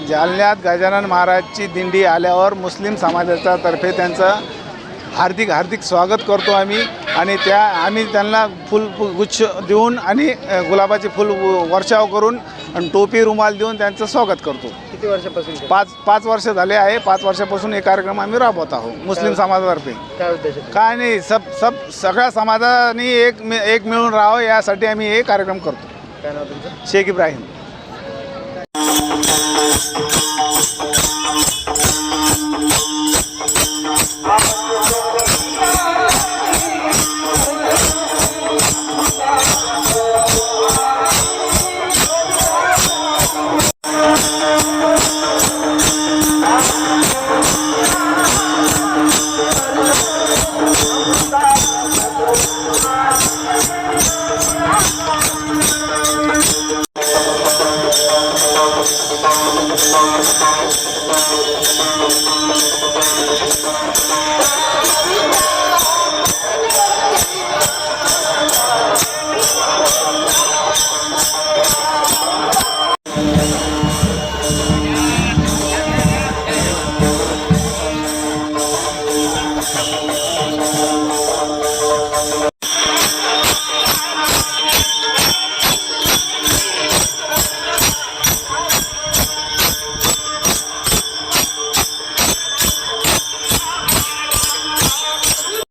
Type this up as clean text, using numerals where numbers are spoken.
जालन्यात गजानन महाराजची दिंडी आल्यावर मुस्लिम समाजाच्या तर्फे त्यांचं हार्दिक हार्दिक स्वागत करतो आम्ही आणि आम्ही त्यांना गुच्छ देऊन आणि गुलाबाचे फूल वर्षाव करून आणि टोपी रुमाल देऊन त्यांचं स्वागत करतो. किती वर्षापासून? 5 वर्ष झाले आहे. 5 वर्षापासून हे कार्यक्रम आम्ही राबवत आहोत मुस्लिम समाजातर्फे. काय उद्देश? काय नाही, सगळ्या समाजाने एक मिळून राहावं यासाठी आम्ही हे कार्यक्रम करतो. काय नाव तुमचं? शेख इब्राहिम.